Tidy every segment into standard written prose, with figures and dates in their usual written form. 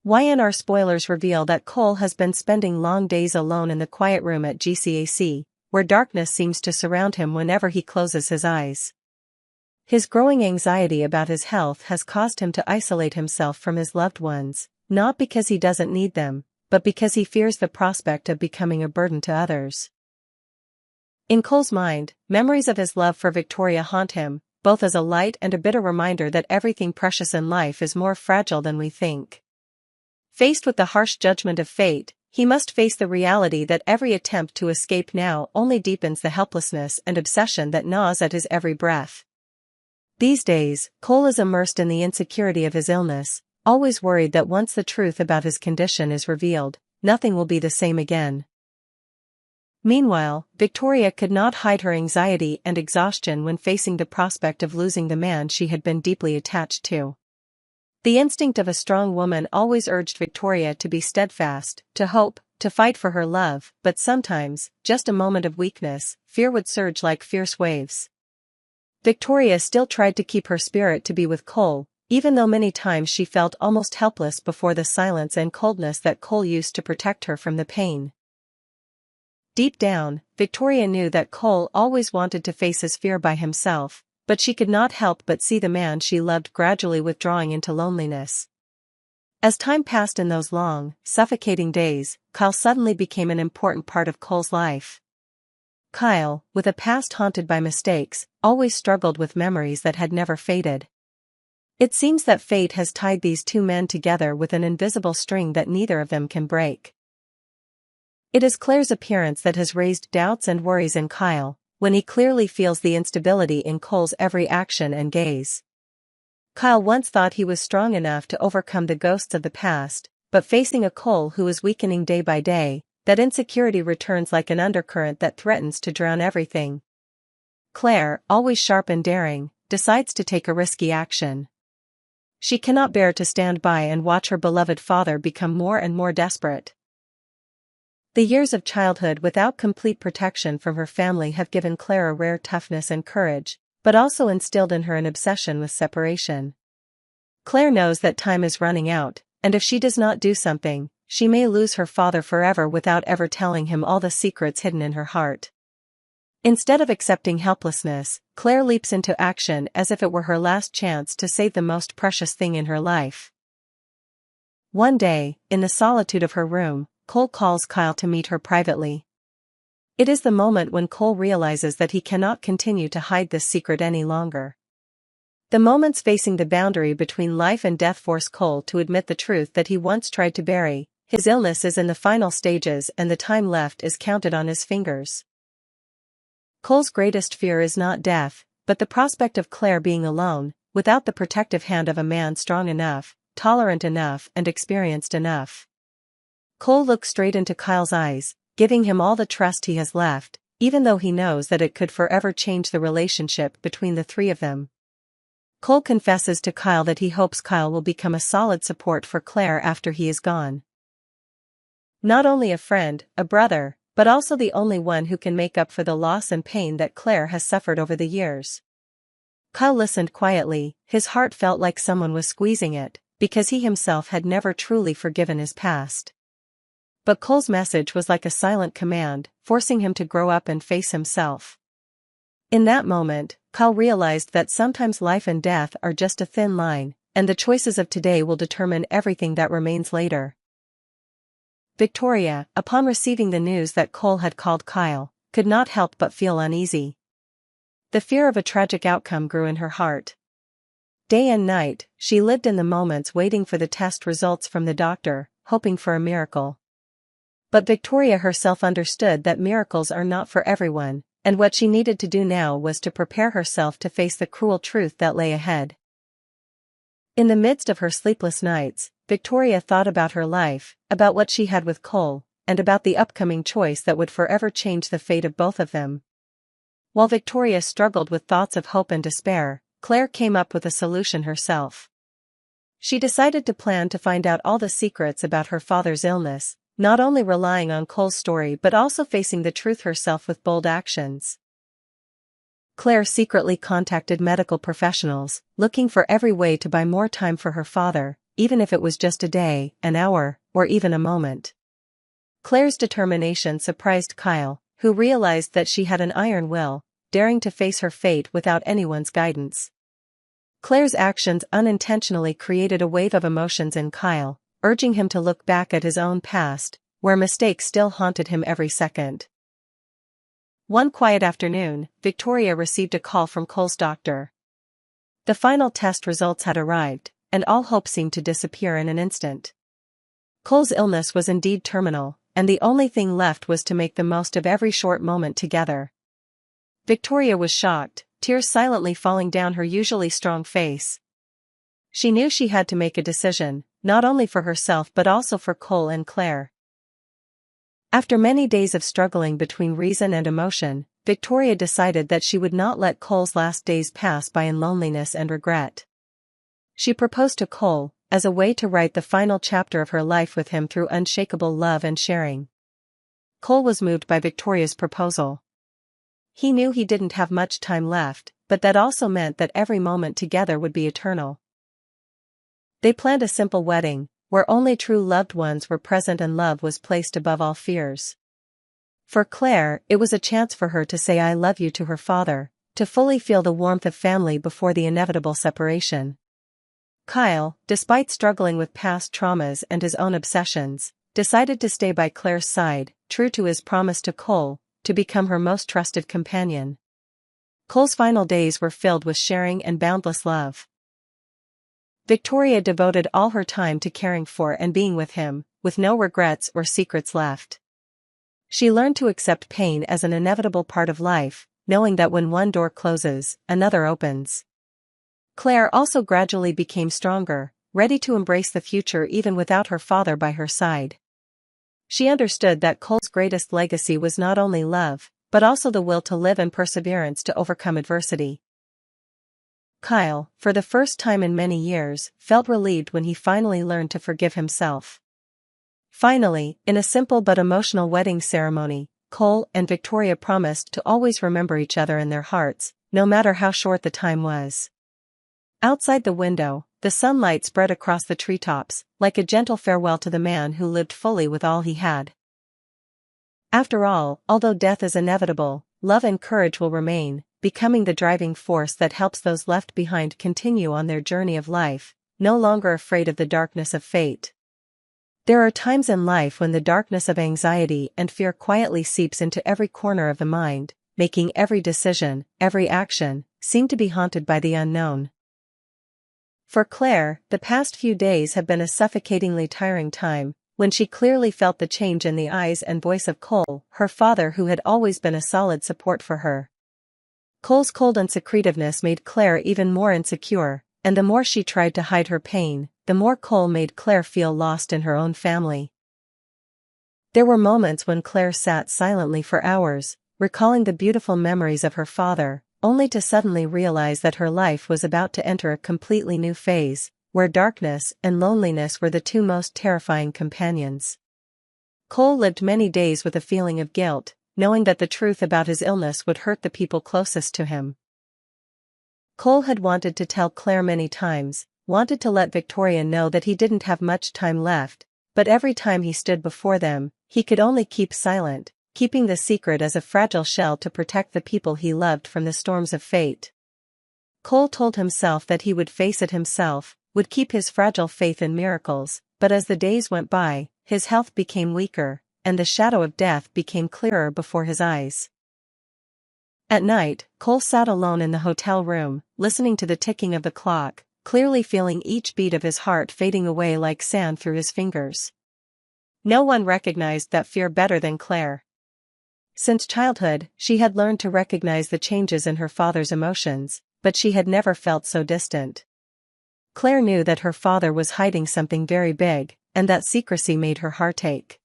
Y&R Spoilers reveal that Cole has been spending long days alone in the quiet room at GCAC, where darkness seems to surround him whenever he closes his eyes. His growing anxiety about his health has caused him to isolate himself from his loved ones, not because he doesn't need them, but because he fears the prospect of becoming a burden to others. In Cole's mind, memories of his love for Victoria haunt him, both as a light and a bitter reminder that everything precious in life is more fragile than we think. Faced with the harsh judgment of fate, he must face the reality that every attempt to escape now only deepens the helplessness and obsession that gnaws at his every breath. These days, Cole is immersed in the insecurity of his illness, always worried that once the truth about his condition is revealed, nothing will be the same again. Meanwhile, Victoria could not hide her anxiety and exhaustion when facing the prospect of losing the man she had been deeply attached to. The instinct of a strong woman always urged Victoria to be steadfast, to hope, to fight for her love, but sometimes, just a moment of weakness, fear would surge like fierce waves. Victoria still tried to keep her spirit to be with Cole, even though many times she felt almost helpless before the silence and coldness that Cole used to protect her from the pain. Deep down, Victoria knew that Cole always wanted to face his fear by himself, but she could not help but see the man she loved gradually withdrawing into loneliness. As time passed in those long, suffocating days, Kyle suddenly became an important part of Cole's life. Kyle, with a past haunted by mistakes, always struggled with memories that had never faded. It seems that fate has tied these two men together with an invisible string that neither of them can break. It is Clare's appearance that has raised doubts and worries in Kyle, when he clearly feels the instability in Cole's every action and gaze. Kyle once thought he was strong enough to overcome the ghosts of the past, but facing a Cole who is weakening day by day, that insecurity returns like an undercurrent that threatens to drown everything. Clare, always sharp and daring, decides to take a risky action. She cannot bear to stand by and watch her beloved father become more and more desperate. The years of childhood without complete protection from her family have given Clare a rare toughness and courage, but also instilled in her an obsession with separation. Clare knows that time is running out, and if she does not do something, she may lose her father forever without ever telling him all the secrets hidden in her heart. Instead of accepting helplessness, Clare leaps into action as if it were her last chance to save the most precious thing in her life. One day, in the solitude of her room, Cole calls Kyle to meet her privately. It is the moment when Cole realizes that he cannot continue to hide this secret any longer. The moments facing the boundary between life and death force Cole to admit the truth that he once tried to bury. His illness is in the final stages and the time left is counted on his fingers. Cole's greatest fear is not death, but the prospect of Clare being alone, without the protective hand of a man strong enough, tolerant enough and experienced enough. Cole looks straight into Kyle's eyes, giving him all the trust he has left, even though he knows that it could forever change the relationship between the three of them. Cole confesses to Kyle that he hopes Kyle will become a solid support for Clare after he is gone. Not only a friend, a brother, but also the only one who can make up for the loss and pain that Clare has suffered over the years. Kyle listened quietly, his heart felt like someone was squeezing it, because he himself had never truly forgiven his past. But Cole's message was like a silent command, forcing him to grow up and face himself. In that moment, Kyle realized that sometimes life and death are just a thin line, and the choices of today will determine everything that remains later. Victoria, upon receiving the news that Cole had called Kyle, could not help but feel uneasy. The fear of a tragic outcome grew in her heart. Day and night, she lived in the moments waiting for the test results from the doctor, hoping for a miracle. But Victoria herself understood that miracles are not for everyone, and what she needed to do now was to prepare herself to face the cruel truth that lay ahead. In the midst of her sleepless nights, Victoria thought about her life, about what she had with Cole, and about the upcoming choice that would forever change the fate of both of them. While Victoria struggled with thoughts of hope and despair, Clare came up with a solution herself. She decided to plan to find out all the secrets about her father's illness, not only relying on Cole's story but also facing the truth herself with bold actions. Clare secretly contacted medical professionals, looking for every way to buy more time for her father, even if it was just a day, an hour, or even a moment. Claire's determination surprised Kyle, who realized that she had an iron will, daring to face her fate without anyone's guidance. Claire's actions unintentionally created a wave of emotions in Kyle, urging him to look back at his own past, where mistakes still haunted him every second. One quiet afternoon, Victoria received a call from Cole's doctor. The final test results had arrived, and all hope seemed to disappear in an instant. Cole's illness was indeed terminal, and the only thing left was to make the most of every short moment together. Victoria was shocked, tears silently falling down her usually strong face. She knew she had to make a decision, not only for herself but also for Cole and Clare. After many days of struggling between reason and emotion, Victoria decided that she would not let Cole's last days pass by in loneliness and regret. She proposed to Cole, as a way to write the final chapter of her life with him through unshakable love and sharing. Cole was moved by Victoria's proposal. He knew he didn't have much time left, but that also meant that every moment together would be eternal. They planned a simple wedding, where only true loved ones were present and love was placed above all fears. For Clare, it was a chance for her to say "I love you" to her father, to fully feel the warmth of family before the inevitable separation. Kyle, despite struggling with past traumas and his own obsessions, decided to stay by Claire's side, true to his promise to Cole, to become her most trusted companion. Cole's final days were filled with sharing and boundless love. Victoria devoted all her time to caring for and being with him, with no regrets or secrets left. She learned to accept pain as an inevitable part of life, knowing that when one door closes, another opens. Clare also gradually became stronger, ready to embrace the future even without her father by her side. She understood that Cole's greatest legacy was not only love, but also the will to live and perseverance to overcome adversity. Kyle, for the first time in many years, felt relieved when he finally learned to forgive himself. Finally, in a simple but emotional wedding ceremony, Cole and Victoria promised to always remember each other in their hearts, no matter how short the time was. Outside the window, the sunlight spread across the treetops, like a gentle farewell to the man who lived fully with all he had. After all, although death is inevitable, love and courage will remain, becoming the driving force that helps those left behind continue on their journey of life, no longer afraid of the darkness of fate. There are times in life when the darkness of anxiety and fear quietly seeps into every corner of the mind, making every decision, every action, seem to be haunted by the unknown. For Clare, the past few days have been a suffocatingly tiring time, when she clearly felt the change in the eyes and voice of Cole, her father who had always been a solid support for her. Cole's cold and secretiveness made Clare even more insecure, and the more she tried to hide her pain, the more Cole made Clare feel lost in her own family. There were moments when Clare sat silently for hours, recalling the beautiful memories of her father, only to suddenly realize that her life was about to enter a completely new phase, where darkness and loneliness were the two most terrifying companions. Cole lived many days with a feeling of guilt, knowing that the truth about his illness would hurt the people closest to him. Cole had wanted to tell Clare many times, wanted to let Victoria know that he didn't have much time left, but every time he stood before them, he could only keep silent, keeping the secret as a fragile shell to protect the people he loved from the storms of fate. Cole told himself that he would face it himself, would keep his fragile faith in miracles, but as the days went by, his health became weaker, and the shadow of death became clearer before his eyes. At night, Cole sat alone in the hotel room, listening to the ticking of the clock, clearly feeling each beat of his heart fading away like sand through his fingers. No one recognized that fear better than Clare. Since childhood, she had learned to recognize the changes in her father's emotions, but she had never felt so distant. Clare knew that her father was hiding something very big, and that secrecy made her heart ache.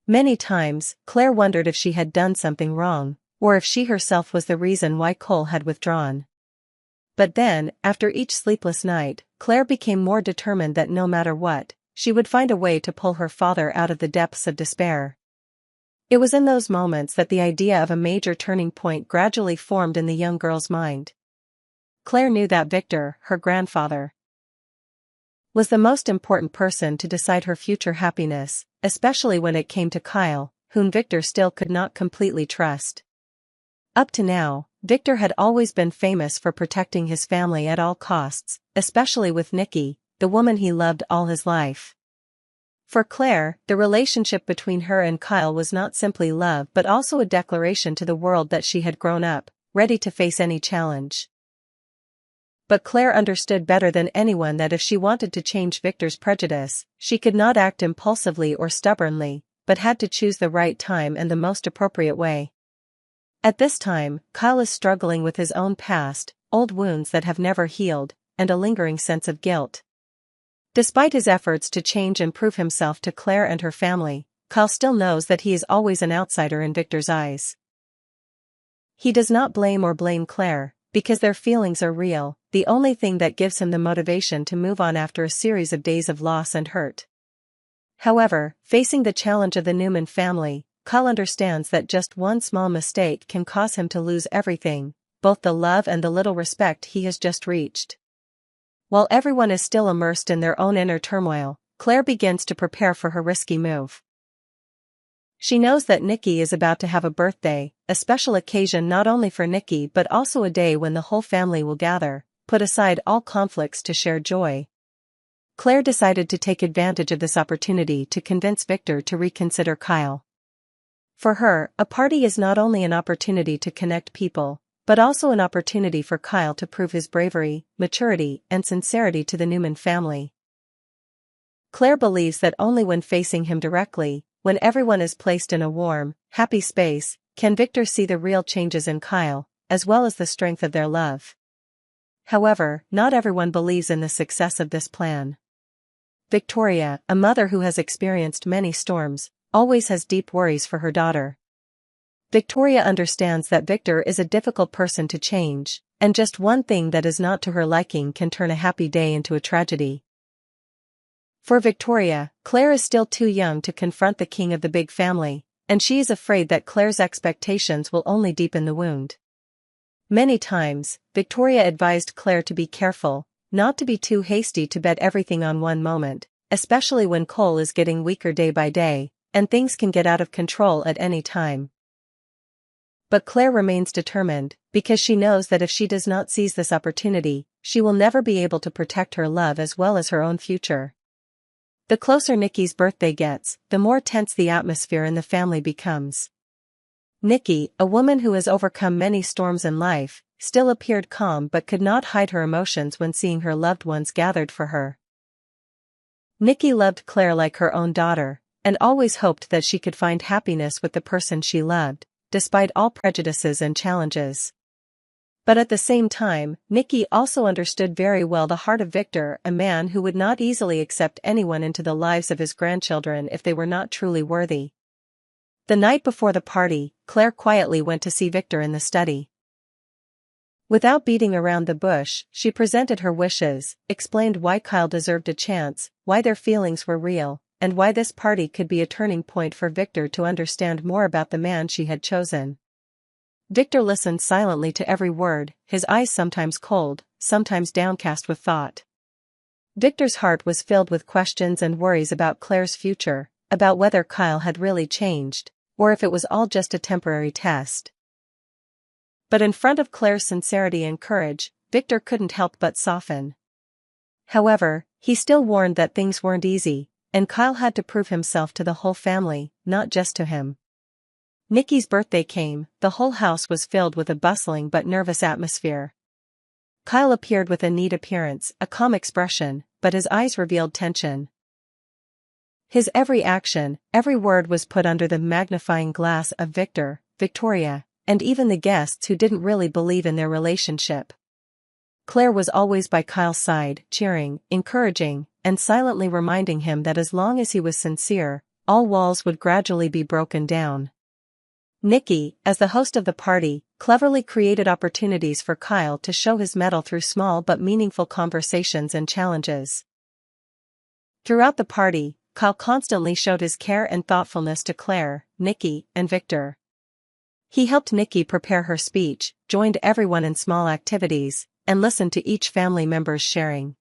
Many times, Clare wondered if she had done something wrong, or if she herself was the reason why Cole had withdrawn. But then, after each sleepless night, Clare became more determined that no matter what, she would find a way to pull her father out of the depths of despair. It was in those moments that the idea of a major turning point gradually formed in the young girl's mind. Clare knew that Victor, her grandfather, was the most important person to decide her future happiness, especially when it came to Kyle, whom Victor still could not completely trust. Up to now, Victor had always been famous for protecting his family at all costs, especially with Nikki, the woman he loved all his life. For Claire, the relationship between her and Kyle was not simply love but also a declaration to the world that she had grown up, ready to face any challenge. But Claire understood better than anyone that if she wanted to change Victor's prejudice, she could not act impulsively or stubbornly, but had to choose the right time and the most appropriate way. At this time, Kyle is struggling with his own past, old wounds that have never healed, and a lingering sense of guilt. Despite his efforts to change and prove himself to Claire and her family, Kyle still knows that he is always an outsider in Victor's eyes. He does not blame Claire, because their feelings are real, the only thing that gives him the motivation to move on after a series of days of loss and hurt. However, facing the challenge of the Newman family, Kyle understands that just one small mistake can cause him to lose everything, both the love and the little respect he has just reached. While everyone is still immersed in their own inner turmoil, Claire begins to prepare for her risky move. She knows that Nikki is about to have a birthday, a special occasion not only for Nikki but also a day when the whole family will gather, put aside all conflicts to share joy. Claire decided to take advantage of this opportunity to convince Victor to reconsider Kyle. For her, a party is not only an opportunity to connect people, but also an opportunity for Kyle to prove his bravery, maturity, and sincerity to the Newman family. Claire believes that only when facing him directly, when everyone is placed in a warm, happy space, can Victor see the real changes in Kyle, as well as the strength of their love. However, not everyone believes in the success of this plan. Victoria, a mother who has experienced many storms, always has deep worries for her daughter. Victoria understands that Victor is a difficult person to change, and just one thing that is not to her liking can turn a happy day into a tragedy. For Victoria, Claire is still too young to confront the king of the big family, and she is afraid that Claire's expectations will only deepen the wound. Many times, Victoria advised Claire to be careful, not to be too hasty to bet everything on one moment, especially when Cole is getting weaker day by day, and things can get out of control at any time. But Claire remains determined, because she knows that if she does not seize this opportunity, she will never be able to protect her love as well as her own future. The closer Nikki's birthday gets, the more tense the atmosphere in the family becomes. Nikki, a woman who has overcome many storms in life, still appeared calm but could not hide her emotions when seeing her loved ones gathered for her. Nikki loved Claire like her own daughter, and always hoped that she could find happiness with the person she loved, despite all prejudices and challenges. But at the same time, Nikki also understood very well the heart of Victor, a man who would not easily accept anyone into the lives of his grandchildren if they were not truly worthy. The night before the party, Claire quietly went to see Victor in the study. Without beating around the bush, she presented her wishes, explained why Kyle deserved a chance, why their feelings were real, and why this party could be a turning point for Victor to understand more about the man she had chosen. Victor listened silently to every word, his eyes sometimes cold, sometimes downcast with thought. Victor's heart was filled with questions and worries about Claire's future, about whether Kyle had really changed, or if it was all just a temporary test. But in front of Claire's sincerity and courage, Victor couldn't help but soften. However, he still warned that things weren't easy, and Kyle had to prove himself to the whole family, not just to him. Nikki's birthday came, the whole house was filled with a bustling but nervous atmosphere. Kyle appeared with a neat appearance, a calm expression, but his eyes revealed tension. His every action, every word was put under the magnifying glass of Victor, Victoria, and even the guests who didn't really believe in their relationship. Claire was always by Kyle's side, cheering, encouraging, and silently reminding him that as long as he was sincere, all walls would gradually be broken down. Nikki, as the host of the party, cleverly created opportunities for Kyle to show his mettle through small but meaningful conversations and challenges. Throughout the party, Kyle constantly showed his care and thoughtfulness to Claire, Nikki, and Victor. He helped Nikki prepare her speech, joined everyone in small activities, and listened to each family member's sharing.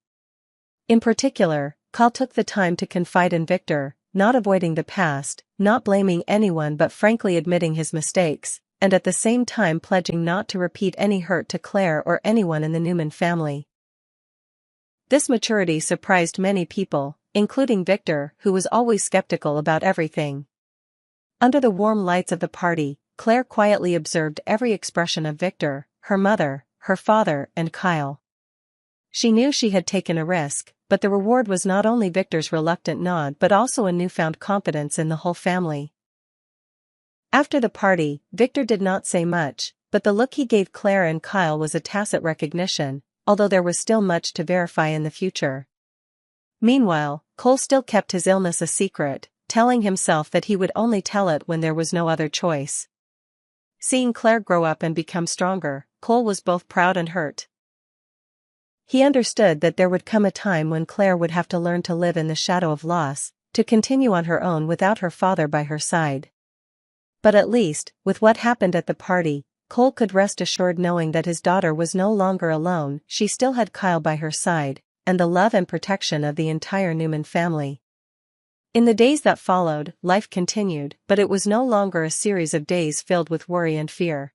In particular, Kyle took the time to confide in Victor, not avoiding the past, not blaming anyone but frankly admitting his mistakes, and at the same time pledging not to repeat any hurt to Claire or anyone in the Newman family. This maturity surprised many people, including Victor, who was always skeptical about everything. Under the warm lights of the party, Claire quietly observed every expression of Victor, her mother, her father, and Kyle. She knew she had taken a risk, but the reward was not only Victor's reluctant nod but also a newfound confidence in the whole family. After the party, Victor did not say much, but the look he gave Claire and Kyle was a tacit recognition, although there was still much to verify in the future. Meanwhile, Cole still kept his illness a secret, telling himself that he would only tell it when there was no other choice. Seeing Claire grow up and become stronger, Cole was both proud and hurt. He understood that there would come a time when Claire would have to learn to live in the shadow of loss, to continue on her own without her father by her side. But at least, with what happened at the party, Cole could rest assured knowing that his daughter was no longer alone. She still had Kyle by her side, and the love and protection of the entire Newman family. In the days that followed, life continued, but it was no longer a series of days filled with worry and fear.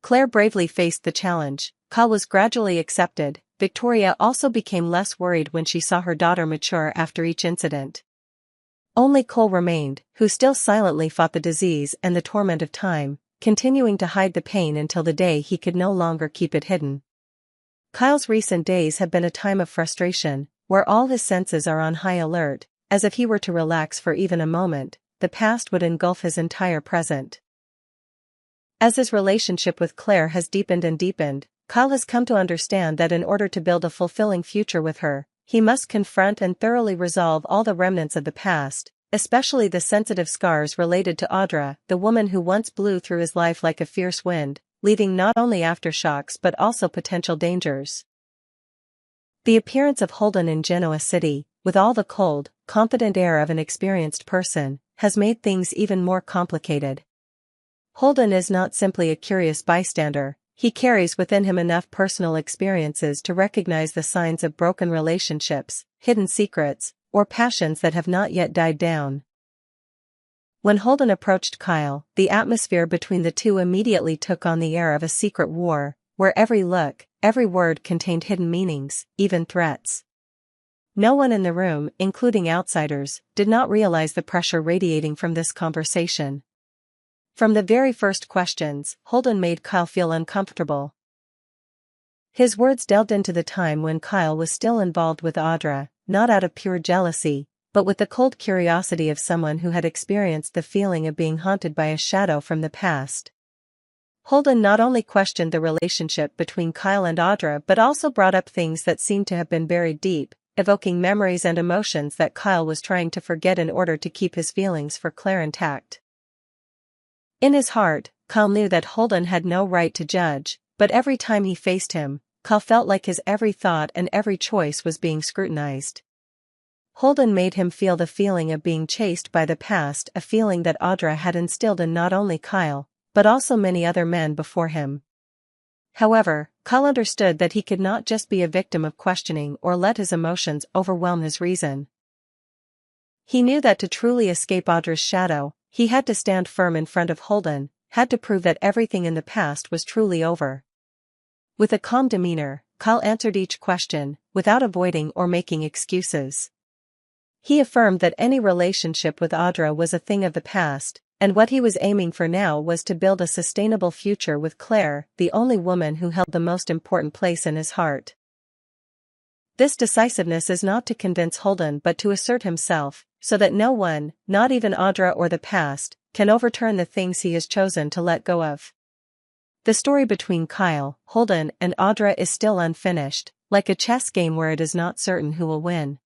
Claire bravely faced the challenge. Kyle was gradually accepted. Victoria also became less worried when she saw her daughter mature after each incident. Only Cole remained, who still silently fought the disease and the torment of time, continuing to hide the pain until the day he could no longer keep it hidden. Kyle's recent days have been a time of frustration, where all his senses are on high alert, as if he were to relax for even a moment, the past would engulf his entire present. As his relationship with Claire has deepened and deepened, Kyle has come to understand that in order to build a fulfilling future with her, he must confront and thoroughly resolve all the remnants of the past, especially the sensitive scars related to Audra, the woman who once blew through his life like a fierce wind, leaving not only aftershocks but also potential dangers. The appearance of Holden in Genoa City, with all the cold, confident air of an experienced person, has made things even more complicated. Holden is not simply a curious bystander. He carries within him enough personal experiences to recognize the signs of broken relationships, hidden secrets, or passions that have not yet died down. When Holden approached Kyle, the atmosphere between the two immediately took on the air of a secret war, where every look, every word contained hidden meanings, even threats. No one in the room, including outsiders, did not realize the pressure radiating from this conversation. From the very first questions, Holden made Kyle feel uncomfortable. His words delved into the time when Kyle was still involved with Audra, not out of pure jealousy, but with the cold curiosity of someone who had experienced the feeling of being haunted by a shadow from the past. Holden not only questioned the relationship between Kyle and Audra but also brought up things that seemed to have been buried deep, evoking memories and emotions that Kyle was trying to forget in order to keep his feelings for Claire intact. In his heart, Kyle knew that Holden had no right to judge, but every time he faced him, Kyle felt like his every thought and every choice was being scrutinized. Holden made him feel the feeling of being chased by the past, a feeling that Audra had instilled in not only Kyle, but also many other men before him. However, Kyle understood that he could not just be a victim of questioning or let his emotions overwhelm his reason. He knew that to truly escape Audra's shadow, he had to stand firm in front of Holden, had to prove that everything in the past was truly over. With a calm demeanor, Kyle answered each question, without avoiding or making excuses. He affirmed that any relationship with Audra was a thing of the past, and what he was aiming for now was to build a sustainable future with Claire, the only woman who held the most important place in his heart. This decisiveness is not to convince Holden but to assert himself, so that no one, not even Audra or the past, can overturn the things he has chosen to let go of. The story between Kyle, Holden, and Audra is still unfinished, like a chess game where it is not certain who will win.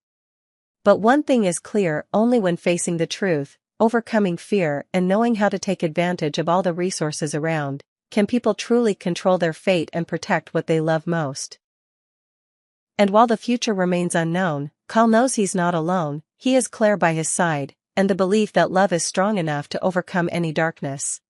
But one thing is clear: only when facing the truth, overcoming fear, and knowing how to take advantage of all the resources around, can people truly control their fate and protect what they love most. And while the future remains unknown, Kyle knows he's not alone. He has Claire by his side, and the belief that love is strong enough to overcome any darkness.